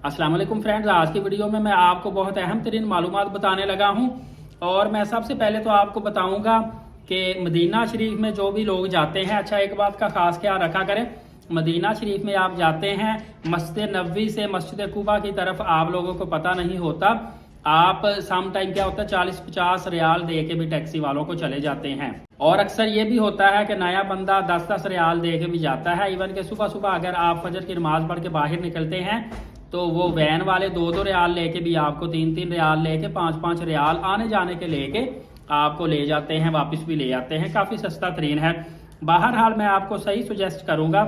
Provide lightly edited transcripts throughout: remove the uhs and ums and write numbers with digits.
अस्सलाम वालेकुम फ्रेंड्स, आज की वीडियो में मैं आपको बहुत अहम तरीन मालूमात बताने लगा हूं। और मैं सबसे पहले तो आपको बताऊंगा कि मदीना शरीफ में जो भी लोग जाते हैं, अच्छा एक बात का खास ख्याल रखा करें। मदीना शरीफ में आप जाते हैं, मस्जिद नबवी से मस्जिद कुबा की तरफ आप लोगों को पता नहीं होता। आप सम टाइम क्या होता है 40-50 रियाल दे के भी टैक्सी वालों को चले जाते हैं। और अक्सर ये भी होता है कि नया बंदा 10-10 रियाल दे के भी जाता है। इवन के सुबह सुबह अगर आप फजर की नमाज पढ़ के बाहर निकलते हैं तो वो वैन वाले 2-2 रियाल लेके भी आपको 3-3 रियाल लेके 5-5 रियाल आने जाने के लेके आपको ले जाते हैं, वापस भी ले जाते हैं। काफ़ी सस्ता तरीन है। बहरहाल मैं आपको सही सुजेस्ट करूंगा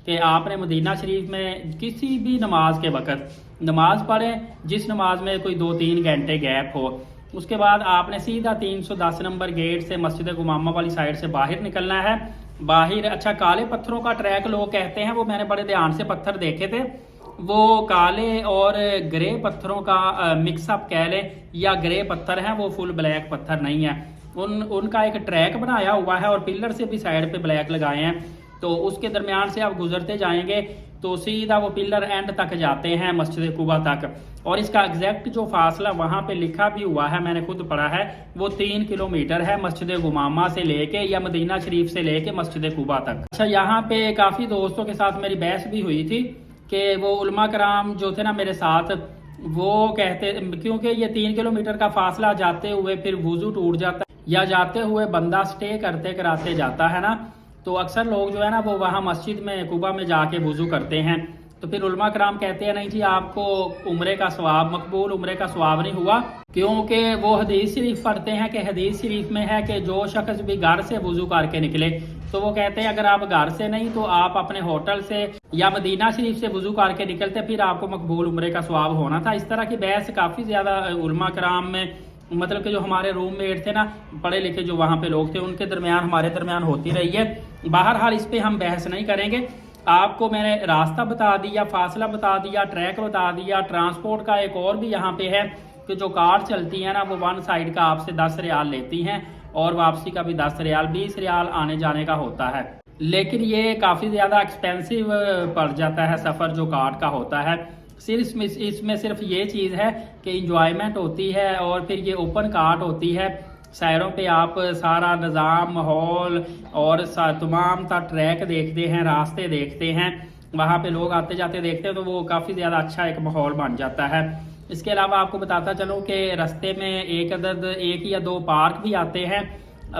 कि आपने मदीना शरीफ में किसी भी नमाज के वक़्त नमाज पढ़ें, जिस नमाज में कोई 2-3 घंटे गैप हो। उसके बाद आपने सीधा 310 नंबर गेट से मस्जिद गुमामा वाली साइड से बाहर निकलना है। बाहर अच्छा काले पत्थरों का ट्रैक लोग कहते हैं, वो मैंने बड़े ध्यान से पत्थर देखे थे। वो काले और ग्रे पत्थरों का मिक्सअप कह लें या ग्रे पत्थर हैं, वो फुल ब्लैक पत्थर नहीं है। उनका एक ट्रैक बनाया हुआ है और पिलर से भी साइड पे ब्लैक लगाए हैं। तो उसके दरमियान से आप गुजरते जाएंगे तो सीधा वो पिलर एंड तक जाते हैं मस्जिद कुबा तक। और इसका एग्जैक्ट जो फासला वहां पे लिखा भी हुआ है, मैंने खुद पढ़ा है, वो 3 किलोमीटर है मस्जिद गुमामा से लेके या मदीना शरीफ से लेके मस्जिद कुबा तक। अच्छा, यहाँ पे काफी दोस्तों के साथ मेरी बहस भी हुई थी कि वो उलमा कराम जो थे ना मेरे साथ, वो कहते क्योंकि ये 3 किलोमीटर का फासला जाते हुए फिर वुजू टूट जाता है या जाते हुए बंदा स्टे करते कराते जाता है ना, तो अक्सर लोग जो है ना वो वहाँ मस्जिद में कुबा में जाके वुजू करते हैं। तो फिर उलमा कराम कहते हैं नहीं जी, आपको उम्रे का सवाब मकबूल उम्रे का सवाब नहीं हुआ, क्योंकि वो हदीस शरीफ पढ़ते हैं कि हदीस शरीफ में है कि जो शख्स भी घर से वुजू करके निकले, तो वो कहते हैं अगर आप घर से नहीं तो आप अपने होटल से या मदीना शरीफ से वुजू करके निकलते, फिर आपको मकबूल उम्रे का सवाब होना था। इस तरह की बहस काफ़ी ज़्यादा उलमा कराम में, मतलब कि जो हमारे रूममेट थे ना, पढ़े लिखे जो वहाँ पे लोग थे, उनके दरमियान हमारे दरमियान होती रही है। बहरहाल इस पे हम बहस नहीं करेंगे। आपको मैंने रास्ता बता दिया, फासला बता दिया, ट्रैक बता दिया। ट्रांसपोर्ट का एक और भी यहाँ पे है कि जो कार चलती है ना वो वन साइड का आपसे 10 रियाल लेती हैं और वापसी का भी 10 रियाल, 20 रियाल आने जाने का होता है। लेकिन ये काफ़ी ज़्यादा एक्सपेंसिव पड़ जाता है सफ़र जो कार का होता है। सिर्फ इसमें सिर्फ ये चीज़ है कि इंजॉयमेंट होती है और फिर ये ओपन कार्ट होती है। सैरों पे आप सारा निज़ाम, माहौल और तमाम ता ट्रैक देखते हैं, रास्ते देखते हैं, वहाँ पे लोग आते जाते देखते हैं, तो वो काफ़ी ज़्यादा अच्छा एक माहौल बन जाता है। इसके अलावा आपको बताता चलूँ कि रास्ते में एक या दो पार्क भी आते हैं।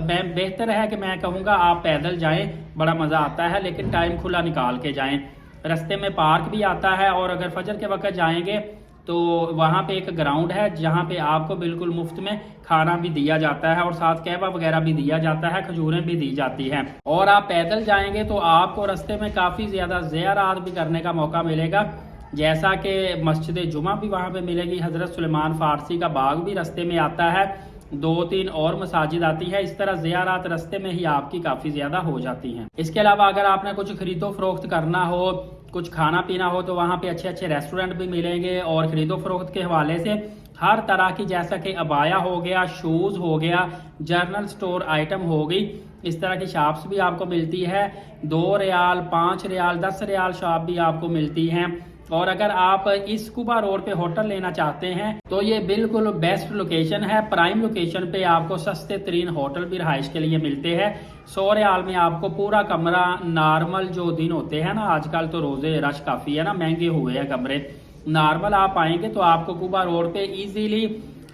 मैं बेहतर है कि मैं कहूँगा आप पैदल जाएं, बड़ा मज़ा आता है, लेकिन टाइम खुला निकाल के जाएं। रास्ते में पार्क भी आता है और अगर फजर के वक्त जाएंगे तो वहाँ पे एक ग्राउंड है जहाँ पे आपको बिल्कुल मुफ्त में खाना भी दिया जाता है और साथ कहवा वगैरह भी दिया जाता है, खजूरें भी दी जाती हैं। और आप पैदल जाएंगे तो आपको रास्ते में काफ़ी ज़्यादा ज़ियारत भी करने का मौका मिलेगा, जैसा कि मस्जिद जुमा भी वहाँ पे मिलेगी, हज़रत सुलेमान फ़ारसी का बाग भी रास्ते में आता है, 2-3 और मसाजिद आती है। इस तरह ज़ियारत रास्ते में ही आपकी काफ़ी ज़्यादा हो जाती हैं। इसके अलावा अगर आपने कुछ खरीदो फरोख्त करना हो, कुछ खाना पीना हो, तो वहाँ पे अच्छे अच्छे रेस्टोरेंट भी मिलेंगे। और खरीदो फरोख्त के हवाले से हर तरह की, जैसा कि अबाया हो गया, शूज़ हो गया, जर्नल स्टोर आइटम हो गई, इस तरह की शॉप्स भी आपको मिलती है। 2 रियाल, 5 रियाल, 10 रियाल शॉप भी आपको मिलती हैं। और अगर आप इस कुबा रोड पे होटल लेना चाहते हैं तो ये बिल्कुल बेस्ट लोकेशन है। प्राइम लोकेशन पे आपको सस्ते तरीन होटल भी रहाइश के लिए मिलते हैं। 100 रियाल में आपको पूरा कमरा, नॉर्मल जो दिन होते हैं ना, आजकल तो रोजे रश काफ़ी है ना, महंगे हुए हैं कमरे, नॉर्मल आप आएंगे तो आपको कुबा रोड पे इजीली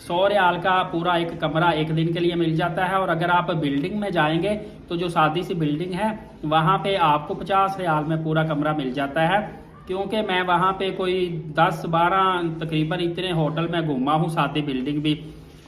100 रियाल का पूरा एक कमरा एक दिन के लिए मिल जाता है। और अगर आप बिल्डिंग में जाएंगे तो जो सादी सी बिल्डिंग है वहाँ पे आपको 50 रियाल में पूरा कमरा मिल जाता है। क्योंकि मैं वहाँ पे कोई 10-12 तकरीबन इतने होटल में घूमा हूँ, सादी बिल्डिंग भी,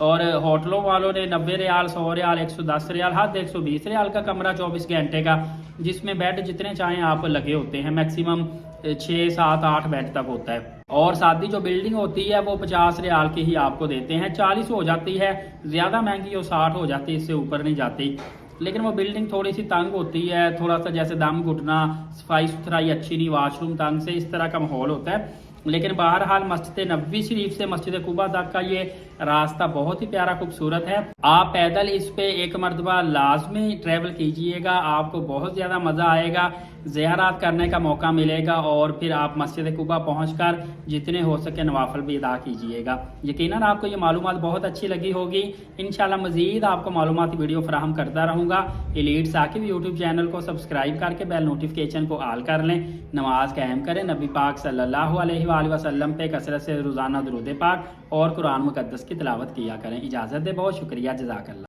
और होटलों वालों ने 90 रियाल, 100 रियाल, 110 रियाल, हद 120 रियाल का कमरा 24 घंटे का, जिसमें बेड जितने चाहें आप लगे होते हैं, मैक्सिमम 6-7-8 बेड तक होता है। और सादी जो बिल्डिंग होती है वो 50 रियाल की ही आपको देते हैं। 40 हो जाती है, ज़्यादा महंगी हो 60 हो जाती है, इससे ऊपर नहीं जाती। लेकिन वो बिल्डिंग थोड़ी सी तंग होती है, थोड़ा सा जैसे दम घुटना, सफाई सुथराई अच्छी नहीं, वाशरूम तंग से, इस तरह का माहौल होता है। लेकिन बहरहाल मस्जिद नबवी शरीफ से मस्जिद कुबा तक का ये रास्ता बहुत ही प्यारा खूबसूरत है। आप पैदल इस पे एक मरतबा लाजमी ट्रैवल कीजिएगा, आपको बहुत ज़्यादा मज़ा आएगा। زیارات کرنے کا موقع ملے گا اور پھر آپ مسجد قباء پہنچ کر جتنے ہو سکے نوافل بھی ادا کیجیے گا۔ یقیناً آپ کو یہ معلومات بہت اچھی لگی ہوگی۔ انشاءاللہ مزید آپ کو معلوماتی ویڈیو فراہم کرتا رہوں گا۔ ایلیٹ ثاقب یوٹیوب چینل کو سبسکرائب کر کے بیل نوٹیفکیشن کو آل کر لیں، نماز قائم کریں، نبی پاک صلی اللہ علیہ وآلہ وسلم پہ کثرت سے روزانہ درود پاک اور قرآن مقدس کی تلاوت کیا کریں۔ اجازت دے، بہت شکریہ، جزاک اللہ۔